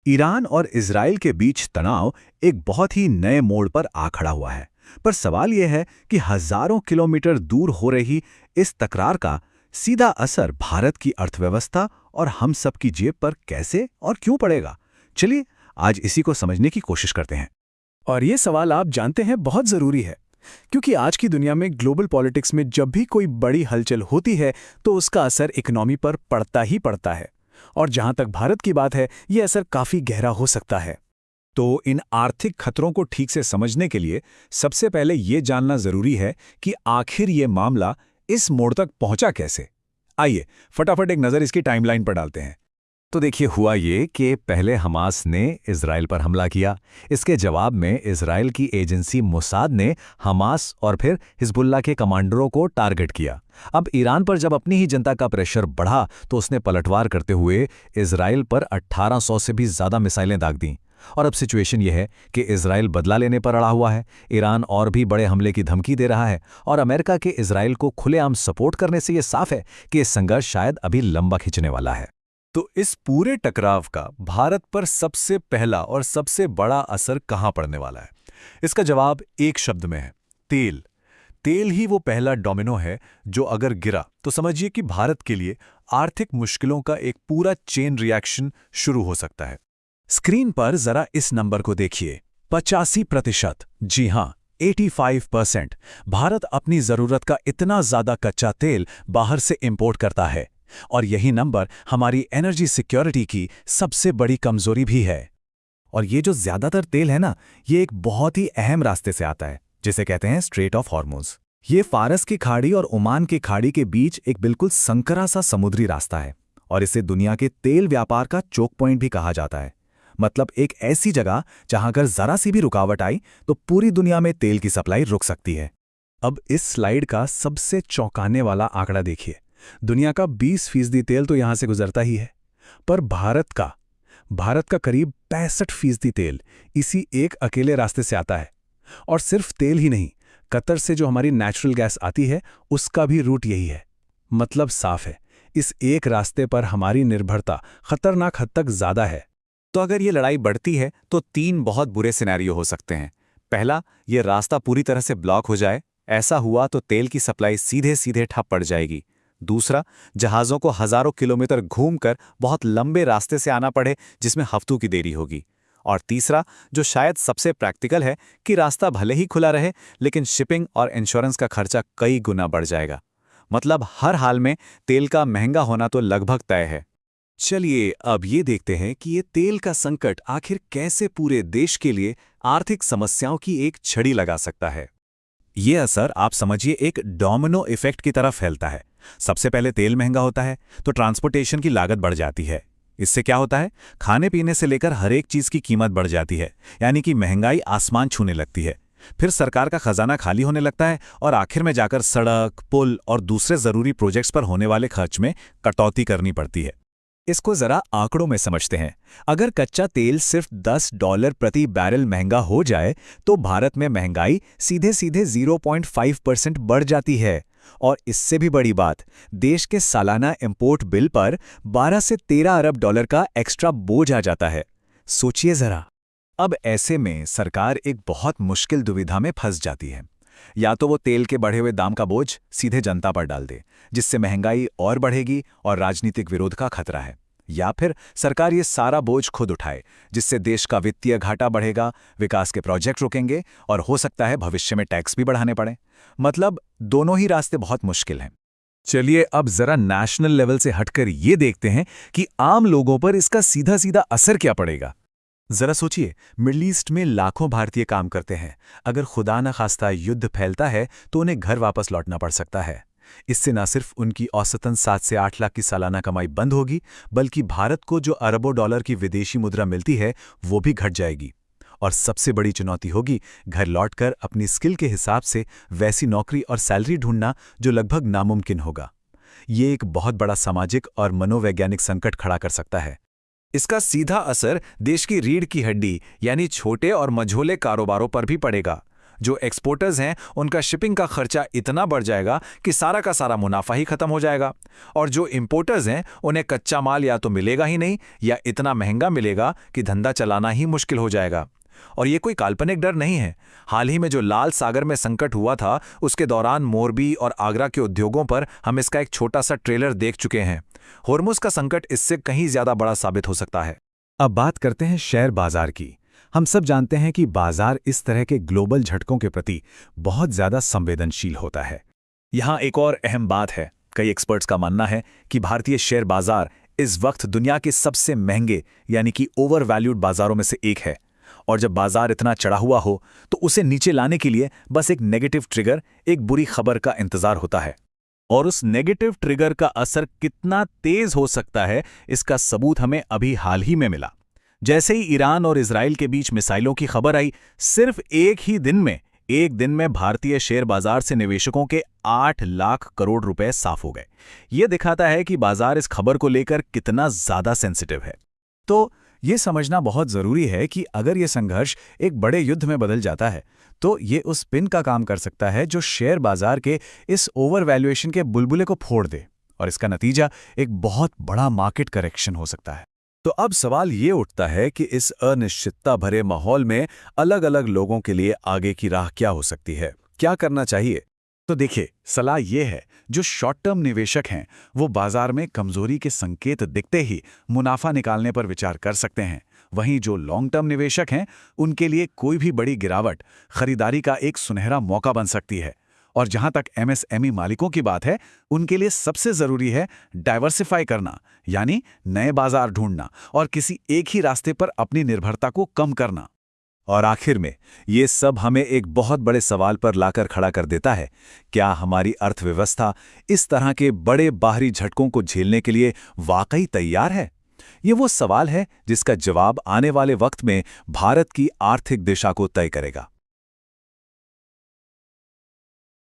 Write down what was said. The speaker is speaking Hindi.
ईरान और इजराइल के बीच तनाव एक बहुत ही नए मोड़ पर आ खड़ा हुआ है। पर सवाल यह है कि हजारों किलोमीटर दूर हो रही इस तकरार का सीधा असर भारत की अर्थव्यवस्था और हम सब की जेब पर कैसे और क्यों पड़ेगा। चलिए आज इसी को समझने की कोशिश करते हैं। और ये सवाल आप जानते हैं बहुत ज़रूरी है, क्योंकि आज की दुनिया में ग्लोबल पॉलिटिक्स में जब भी कोई बड़ी हलचल होती है तो उसका असर इकोनॉमी पर पड़ता ही पड़ता है। और जहां तक भारत की बात है, ये असर काफ़ी गहरा हो सकता है। तो इन आर्थिक खतरों को ठीक से समझने के लिए सबसे पहले ये जानना जरूरी है कि आखिर ये मामला इस मोड़ तक पहुंचा कैसे। आइए फटाफट एक नज़र इसकी टाइमलाइन पर डालते हैं। तो देखिए, हुआ ये कि पहले हमास ने इजराइल पर हमला किया। इसके जवाब में इजराइल की एजेंसी मोसाद ने हमास और फिर हिजबुल्लाह के कमांडरों को टारगेट किया। अब ईरान पर जब अपनी ही जनता का प्रेशर बढ़ा तो उसने पलटवार करते हुए इजराइल पर 1800 से भी ज़्यादा मिसाइलें दाग दीं। और अब सिचुएशन यह है कि इजराइल बदला लेने पर अड़ा हुआ है, ईरान और भी बड़े हमले की धमकी दे रहा है, और अमेरिका के इजराइल को खुलेआम सपोर्ट करने से यह साफ है कि यह संघर्ष शायद अभी लंबा खिंचने वाला है। तो इस पूरे टकराव का भारत पर सबसे पहला और सबसे बड़ा असर कहां पड़ने वाला है? इसका जवाब एक शब्द में है, तेल। तेल ही वो पहला डोमिनो है जो अगर गिरा तो समझिए कि भारत के लिए आर्थिक मुश्किलों का एक पूरा चेन रिएक्शन शुरू हो सकता है। स्क्रीन पर जरा इस नंबर को देखिए, 85%। जी हां, 85%। भारत अपनी जरूरत का इतना ज्यादा कच्चा तेल बाहर से इंपोर्ट करता है, और यही नंबर हमारी एनर्जी सिक्योरिटी की सबसे बड़ी कमजोरी भी है। और ये जो ज्यादातर तेल है ना, ये एक बहुत ही अहम रास्ते से आता है, जिसे कहते हैं स्ट्रेट ऑफ हॉर्मुज। ये फारस की खाड़ी और ओमान की खाड़ी के बीच एक बिल्कुल संकरा सा समुद्री रास्ता है, और इसे दुनिया के तेल व्यापार का चोक पॉइंट भी कहा जाता है। मतलब एक ऐसी जगह जहां अगर जरा सी भी रुकावट आई तो पूरी दुनिया में तेल की सप्लाई रुक सकती है। अब इस स्लाइड का सबसे चौंकाने वाला आंकड़ा देखिए। दुनिया का 20% तेल तो यहां से गुजरता ही है, पर भारत का करीब 65% तेल इसी एक अकेले रास्ते से आता है। और सिर्फ तेल ही नहीं, कतर से जो हमारी नेचुरल गैस आती है उसका भी रूट यही है। मतलब साफ है, इस एक रास्ते पर हमारी निर्भरता खतरनाक हद तक ज्यादा है। तो अगर ये लड़ाई बढ़ती है तो 3 बहुत बुरे सिनेरियो हो सकते हैं। पहला, ये रास्ता पूरी तरह से ब्लॉक हो जाए। ऐसा हुआ तो तेल की सप्लाई सीधे सीधे ठप पड़ जाएगी। दूसरा, जहाज़ों को हजारों किलोमीटर घूमकर बहुत लंबे रास्ते से आना पड़े, जिसमें हफ्तों की देरी होगी। और तीसरा, जो शायद सबसे प्रैक्टिकल है, कि रास्ता भले ही खुला रहे लेकिन शिपिंग और इंश्योरेंस का खर्चा कई गुना बढ़ जाएगा। मतलब हर हाल में तेल का महंगा होना तो लगभग तय है। चलिए अब ये देखते हैं कि ये तेल का संकट आखिर कैसे पूरे देश के लिए आर्थिक समस्याओं की एक छड़ी लगा सकता है। ये असर आप समझिए एक डोमिनो इफेक्ट की तरफ फैलता है। सबसे पहले तेल महंगा होता है तो ट्रांसपोर्टेशन की लागत बढ़ जाती है। इससे क्या होता है, खाने पीने से लेकर हर एक चीज की कीमत बढ़ जाती है, यानी कि महंगाई आसमान छूने लगती है। फिर सरकार का खजाना खाली होने लगता है और आखिर में जाकर सड़क, पुल और दूसरे जरूरी प्रोजेक्ट्स पर होने वाले खर्च में कटौती करनी पड़ती है। इसको जरा आंकड़ों में समझते हैं। अगर कच्चा तेल सिर्फ $10 प्रति बैरल महंगा हो जाए तो भारत में महंगाई सीधे सीधे 0.5% बढ़ जाती है। और इससे भी बड़ी बात, देश के सालाना इंपोर्ट बिल पर 12 से 13 अरब डॉलर का एक्स्ट्रा बोझ आ जाता है। सोचिए जरा। अब ऐसे में सरकार एक बहुत मुश्किल दुविधा में फंस जाती है। या तो वो तेल के बढ़े हुए दाम का बोझ सीधे जनता पर डाल दे, जिससे महंगाई और बढ़ेगी और राजनीतिक विरोध का खतरा है, या फिर सरकार ये सारा बोझ खुद उठाए, जिससे देश का वित्तीय घाटा बढ़ेगा, विकास के प्रोजेक्ट रुकेंगे और हो सकता है भविष्य में टैक्स भी बढ़ाने पड़े। मतलब दोनों ही रास्ते बहुत मुश्किल हैं। चलिए अब जरा नेशनल लेवल से हटकर ये देखते हैं कि आम लोगों पर इसका सीधा सीधा असर क्या पड़ेगा। जरा सोचिए, मिडल ईस्ट में लाखों भारतीय काम करते हैं। अगर खुदा न खास्ता युद्ध फैलता है तो उन्हें घर वापस लौटना पड़ सकता है। इससे न सिर्फ उनकी औसतन 7 से 8 लाख की सालाना कमाई बंद होगी, बल्कि भारत को जो अरबों डॉलर की विदेशी मुद्रा मिलती है वो भी घट जाएगी। और सबसे बड़ी चुनौती होगी घर लौटकर अपनी स्किल के हिसाब से वैसी नौकरी और सैलरी ढूंढना जो लगभग नामुमकिन होगा। ये एक बहुत बड़ा सामाजिक और मनोवैज्ञानिक संकट खड़ा कर सकता है। इसका सीधा असर देश की रीढ़ की हड्डी यानी छोटे और मझोले कारोबारों पर भी पड़ेगा। जो एक्सपोर्टर्स हैं उनका शिपिंग का खर्चा इतना बढ़ जाएगा कि सारा का सारा मुनाफा ही खत्म हो जाएगा, और जो इंपोर्टर्स हैं उन्हें कच्चा माल या तो मिलेगा ही नहीं या इतना महंगा मिलेगा कि धंधा चलाना ही मुश्किल हो जाएगा। और ये कोई काल्पनिक डर नहीं है। हाल ही में जो लाल सागर में संकट हुआ था उसके दौरान मोरबी और आगरा के उद्योगों पर हम इसका एक छोटा सा ट्रेलर देख चुके हैं। होर्मुज का संकट इससे कहीं ज्यादा बड़ा साबित हो सकता है। अब बात करते हैं शेयर बाजार की। हम सब जानते हैं कि बाजार इस तरह के ग्लोबल झटकों के प्रति बहुत ज्यादा संवेदनशील होता है। यहाँ एक और अहम बात है, कई एक्सपर्ट्स का मानना है कि भारतीय शेयर बाजार इस वक्त दुनिया के सबसे महंगे यानी कि ओवर वैल्यूड बाजारों में से एक है। और जब बाजार इतना चढ़ा हुआ हो तो उसे नीचे लाने के लिए बस एक नेगेटिव ट्रिगर, एक बुरी खबर का इंतजार होता है। और उस नेगेटिव ट्रिगर का असर कितना तेज हो सकता है, इसका सबूत हमें अभी हाल ही में मिला। जैसे ही ईरान और इजराइल के बीच मिसाइलों की खबर आई, सिर्फ एक दिन में भारतीय शेयर बाजार से निवेशकों के 8 लाख करोड़ रुपए साफ हो गए। यह दिखाता है कि बाजार इस खबर को लेकर कितना ज्यादा सेंसिटिव है। तो ये समझना बहुत जरूरी है कि अगर ये संघर्ष एक बड़े युद्ध में बदल जाता है तो ये उस पिन का काम कर सकता है जो शेयर बाजार के इस ओवर वैल्यूएशन के बुलबुले को फोड़ दे, और इसका नतीजा एक बहुत बड़ा मार्केट करेक्शन हो सकता है। तो अब सवाल ये उठता है कि इस अनिश्चितता भरे माहौल में अलग अलग लोगों के लिए आगे की राह क्या हो सकती है, क्या करना चाहिए? तो देखिए, सलाह ये है, जो शॉर्ट टर्म निवेशक हैं वो बाजार में कमजोरी के संकेत दिखते ही मुनाफा निकालने पर विचार कर सकते हैं। वहीं जो लॉन्ग टर्म निवेशक हैं उनके लिए कोई भी बड़ी गिरावट खरीदारी का एक सुनहरा मौका बन सकती है। और जहां तक एमएसएमई मालिकों की बात है, उनके लिए सबसे जरूरी है डाइवर्सिफाई करना, यानी नए बाजार ढूंढना और किसी एक ही रास्ते पर अपनी निर्भरता को कम करना। और आखिर में ये सब हमें एक बहुत बड़े सवाल पर लाकर खड़ा कर देता है, क्या हमारी अर्थव्यवस्था इस तरह के बड़े बाहरी झटकों को झेलने के लिए वाकई तैयार है? ये वो सवाल है जिसका जवाब आने वाले वक्त में भारत की आर्थिक दिशा को तय करेगा।